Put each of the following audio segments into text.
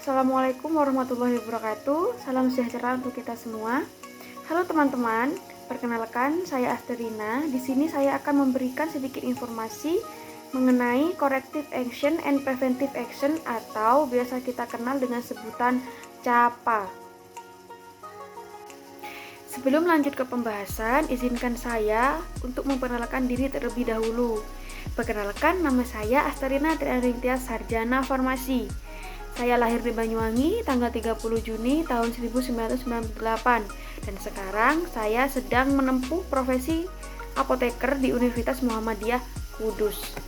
Assalamualaikum warahmatullahi wabarakatuh. Salam sejahtera untuk kita semua. Halo teman-teman, perkenalkan saya Asterina. Di sini saya akan memberikan sedikit informasi mengenai corrective action and preventive action atau biasa kita kenal dengan sebutan CAPA. Sebelum lanjut ke pembahasan, izinkan saya untuk memperkenalkan diri terlebih dahulu. Perkenalkan, nama saya Asterina Triarintia Sarjana Farmasi. Saya lahir di Banyuwangi tanggal 30 Juni tahun 1998 dan sekarang saya sedang menempuh profesi apoteker di Universitas Muhammadiyah Kudus.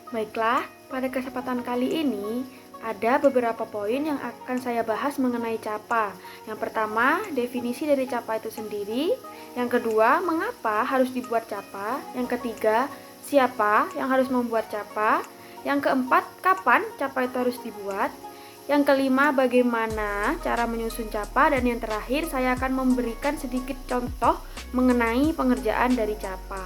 Baiklah, pada kesempatan kali ini ada beberapa poin yang akan saya bahas mengenai CAPA. Yang pertama, definisi dari CAPA itu sendiri. Yang kedua, mengapa harus dibuat CAPA. Yang ketiga, siapa yang harus membuat CAPA. Yang keempat, kapan CAPA itu harus dibuat. Yang kelima, bagaimana cara menyusun CAPA. Dan yang terakhir, saya akan memberikan sedikit contoh mengenai pengerjaan dari CAPA.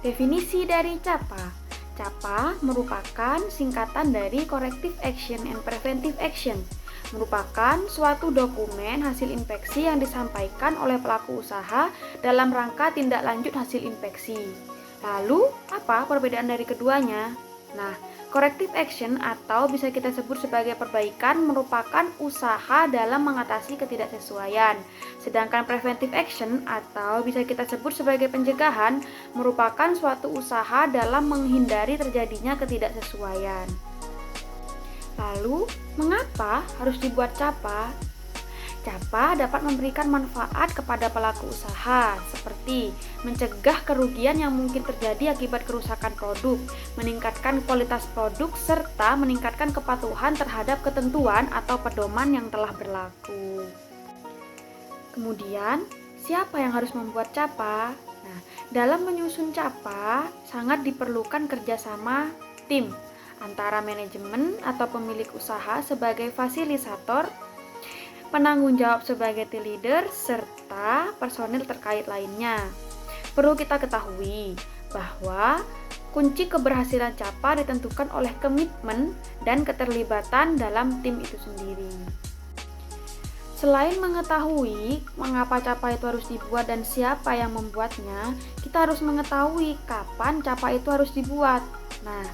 Definisi dari CAPA. CAPA merupakan singkatan dari Corrective Action and Preventive Action. Merupakan suatu dokumen hasil inspeksi yang disampaikan oleh pelaku usaha dalam rangka tindak lanjut hasil inspeksi. Lalu, apa perbedaan dari keduanya? Nah, corrective action atau bisa kita sebut sebagai perbaikan merupakan usaha dalam mengatasi ketidaksesuaian. Sedangkan preventive action atau bisa kita sebut sebagai pencegahan merupakan suatu usaha dalam menghindari terjadinya ketidaksesuaian. Lalu, mengapa harus dibuat CAPA? CAPA dapat memberikan manfaat kepada pelaku usaha, seperti mencegah kerugian yang mungkin terjadi akibat kerusakan produk, meningkatkan kualitas produk, serta meningkatkan kepatuhan terhadap ketentuan atau pedoman yang telah berlaku. Kemudian, siapa yang harus membuat CAPA? Nah, dalam menyusun CAPA, sangat diperlukan kerjasama tim antara manajemen atau pemilik usaha sebagai fasilitator, penanggung jawab sebagai team leader, serta personil terkait lainnya. Perlu kita ketahui bahwa kunci keberhasilan CAPA ditentukan oleh komitmen dan keterlibatan dalam tim itu sendiri. Selain mengetahui mengapa CAPA itu harus dibuat dan siapa yang membuatnya, kita harus mengetahui kapan CAPA itu harus dibuat. Nah,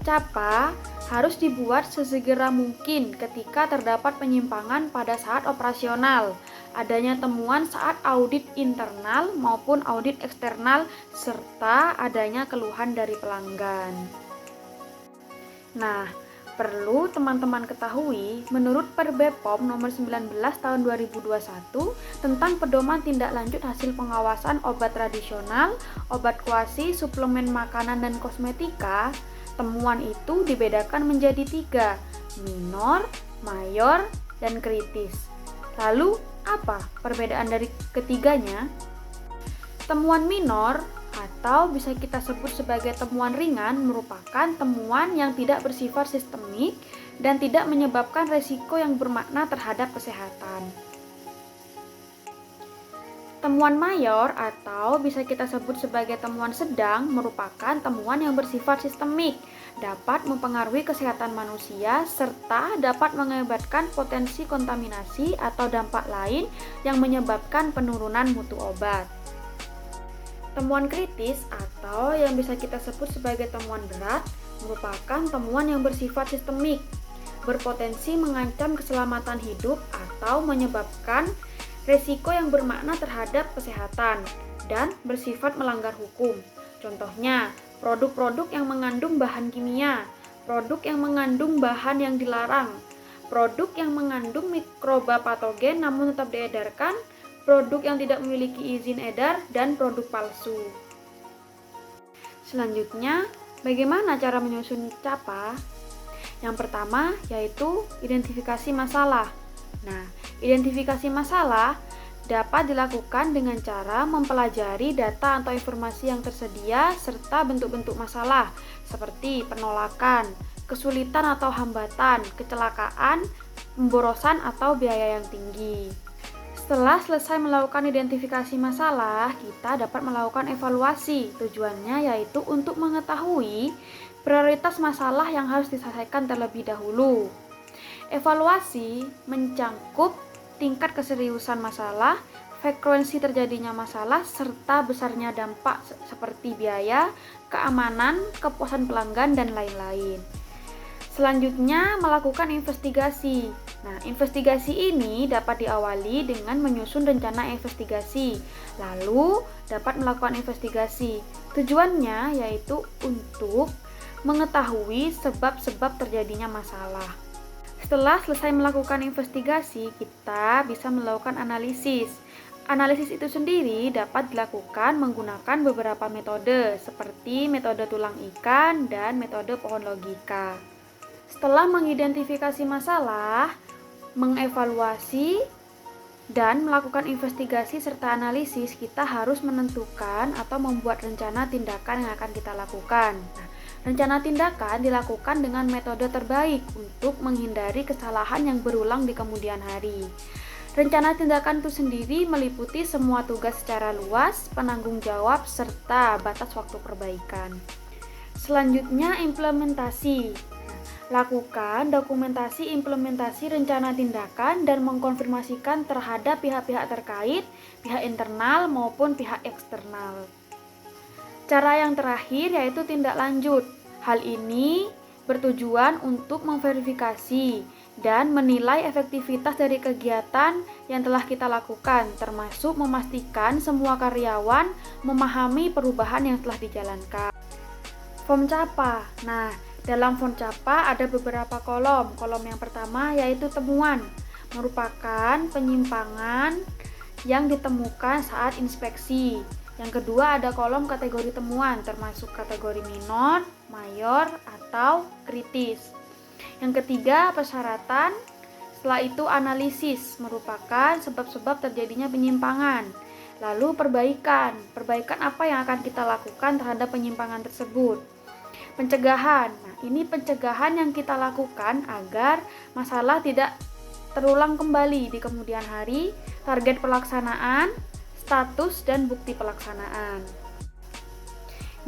CAPA harus dibuat sesegera mungkin ketika terdapat penyimpangan pada saat operasional, adanya temuan saat audit internal maupun audit eksternal, serta adanya keluhan dari pelanggan. Nah, perlu teman-teman ketahui, menurut Perbepom nomor 19 tahun 2021 tentang pedoman tindak lanjut hasil pengawasan obat tradisional, obat kuasi, suplemen makanan dan kosmetika, temuan itu dibedakan menjadi 3, minor, mayor, dan kritis. Lalu, apa perbedaan dari ketiganya? Temuan minor atau bisa kita sebut sebagai temuan ringan merupakan temuan yang tidak bersifat sistemik dan tidak menyebabkan resiko yang bermakna terhadap kesehatan. Temuan mayor atau bisa kita sebut sebagai temuan sedang merupakan temuan yang bersifat sistemik, dapat mempengaruhi kesehatan manusia, serta dapat mengakibatkan potensi kontaminasi atau dampak lain yang menyebabkan penurunan mutu obat. Temuan kritis atau yang bisa kita sebut sebagai temuan berat merupakan temuan yang bersifat sistemik, berpotensi mengancam keselamatan hidup atau menyebabkan resiko yang bermakna terhadap kesehatan dan bersifat melanggar hukum. Contohnya, produk-produk yang mengandung bahan kimia, produk yang mengandung bahan yang dilarang, produk yang mengandung mikroba patogen namun tetap diedarkan, produk yang tidak memiliki izin edar, dan produk palsu. Selanjutnya, bagaimana cara menyusun CAPA? Yang pertama yaitu identifikasi masalah. Nah, identifikasi masalah dapat dilakukan dengan cara mempelajari data atau informasi yang tersedia serta bentuk-bentuk masalah seperti penolakan, kesulitan atau hambatan, kecelakaan, pemborosan atau biaya yang tinggi. Setelah selesai melakukan identifikasi masalah, kita dapat melakukan evaluasi. Tujuannya yaitu untuk mengetahui Prioritas masalah yang harus diselesaikan terlebih dahulu. Evaluasi mencangkup tingkat keseriusan masalah, frekuensi terjadinya masalah, serta besarnya dampak seperti biaya, keamanan, kepuasan pelanggan, dan lain-lain. Selanjutnya, melakukan investigasi. Nah, investigasi ini dapat diawali dengan menyusun rencana investigasi, lalu dapat melakukan investigasi. Tujuannya yaitu untuk mengetahui sebab-sebab terjadinya masalah. Setelah selesai melakukan investigasi, kita bisa melakukan analisis. Analisis itu sendiri dapat dilakukan menggunakan beberapa metode, seperti metode tulang ikan dan metode pohon logika. Setelah mengidentifikasi masalah, mengevaluasi, dan melakukan investigasi serta analisis, kita harus menentukan atau membuat rencana tindakan yang akan kita lakukan. Nah, rencana tindakan dilakukan dengan metode terbaik untuk menghindari kesalahan yang berulang di kemudian hari. Rencana tindakan itu sendiri meliputi semua tugas secara luas, penanggung jawab, serta batas waktu perbaikan. Selanjutnya, implementasi. Lakukan dokumentasi implementasi rencana tindakan dan mengkonfirmasikan terhadap pihak-pihak terkait, pihak internal maupun pihak eksternal. Cara yang terakhir yaitu tindak lanjut. Hal ini bertujuan untuk memverifikasi dan menilai efektivitas dari kegiatan yang telah kita lakukan, termasuk memastikan semua karyawan memahami perubahan yang telah dijalankan. Form CAPA. Nah, dalam form CAPA ada beberapa kolom. Kolom yang pertama yaitu temuan, merupakan penyimpangan yang ditemukan saat inspeksi. Yang kedua ada kolom kategori temuan, termasuk kategori minor, mayor, atau kritis. Yang ketiga persyaratan, setelah itu analisis, merupakan sebab-sebab terjadinya penyimpangan. Lalu perbaikan apa yang akan kita lakukan terhadap penyimpangan tersebut. Pencegahan, nah ini pencegahan yang kita lakukan agar masalah tidak terulang kembali di kemudian hari, target pelaksanaan, status, dan bukti pelaksanaan.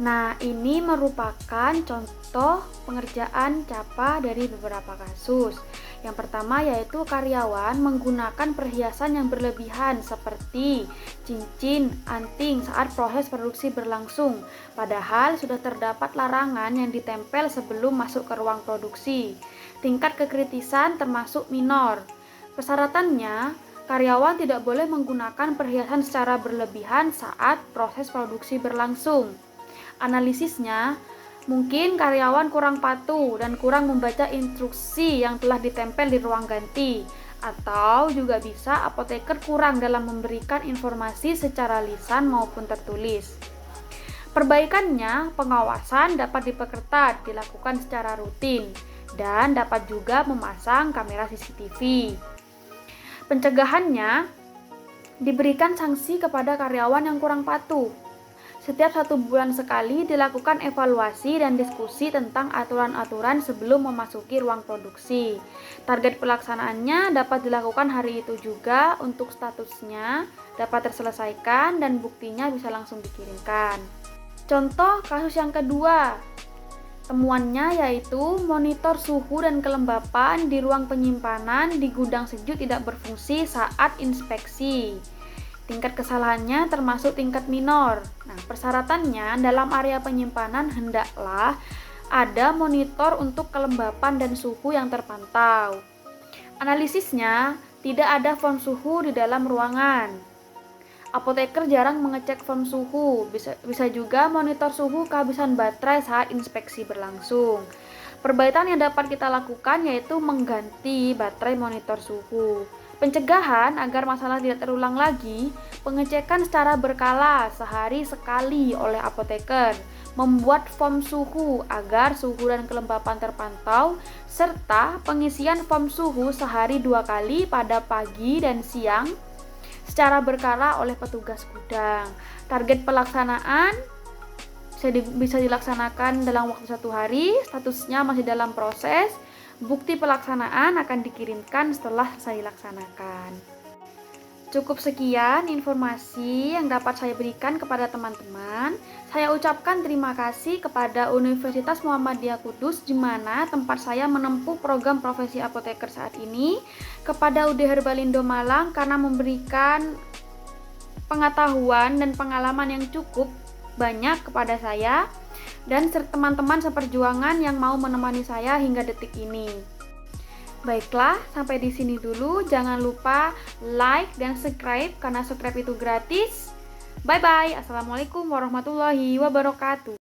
Nah, ini merupakan contoh pengerjaan CAPA dari beberapa kasus. Yang pertama yaitu karyawan menggunakan perhiasan yang berlebihan seperti cincin, anting saat proses produksi berlangsung, padahal sudah terdapat larangan yang ditempel sebelum masuk ke ruang produksi. Tingkat kekritisan termasuk minor. Persyaratannya, karyawan tidak boleh menggunakan perhiasan secara berlebihan saat proses produksi berlangsung. Analisisnya, mungkin karyawan kurang patuh dan kurang membaca instruksi yang telah ditempel di ruang ganti, atau juga bisa apoteker kurang dalam memberikan informasi secara lisan maupun tertulis. Perbaikannya, pengawasan dapat diperketat, dilakukan secara rutin, dan dapat juga memasang kamera CCTV. Pencegahannya, diberikan sanksi kepada karyawan yang kurang patuh. Setiap 1 bulan sekali dilakukan evaluasi dan diskusi tentang aturan-aturan sebelum memasuki ruang produksi. Target pelaksanaannya dapat dilakukan hari itu juga untuk statusnya dapat terselesaikan dan buktinya bisa langsung dikirimkan. Contoh kasus yang kedua, temuannya yaitu monitor suhu dan kelembapan di ruang penyimpanan di gudang sejuk tidak berfungsi saat inspeksi. Tingkat kesalahannya termasuk tingkat minor. Nah, persyaratannya dalam area penyimpanan hendaklah ada monitor untuk kelembapan dan suhu yang terpantau. Analisisnya, tidak ada form suhu di dalam ruangan. Apoteker jarang mengecek form suhu, bisa juga monitor suhu kehabisan baterai saat inspeksi berlangsung. Perbaikan yang dapat kita lakukan yaitu mengganti baterai monitor suhu. Pencegahan agar masalah tidak terulang lagi, pengecekan secara berkala sehari sekali oleh apoteker, membuat form suhu agar suhu dan kelembapan terpantau, serta pengisian form suhu sehari 2 kali pada pagi dan siang secara berkala oleh petugas gudang. Target pelaksanaan bisa dilaksanakan dalam waktu 1 hari, statusnya masih dalam proses. Bukti pelaksanaan akan dikirimkan setelah selesai dilaksanakan. Cukup sekian informasi yang dapat saya berikan kepada teman-teman. Saya ucapkan terima kasih kepada Universitas Muhammadiyah Kudus di mana tempat saya menempuh program profesi apoteker saat ini, kepada UD Herbalindo Malang karena memberikan pengetahuan dan pengalaman yang cukup banyak kepada saya, dan teman-teman seperjuangan yang mau menemani saya hingga detik ini. Baiklah, sampai di sini dulu. Jangan lupa like dan subscribe karena subscribe itu gratis. Bye bye. Assalamualaikum warahmatullahi wabarakatuh.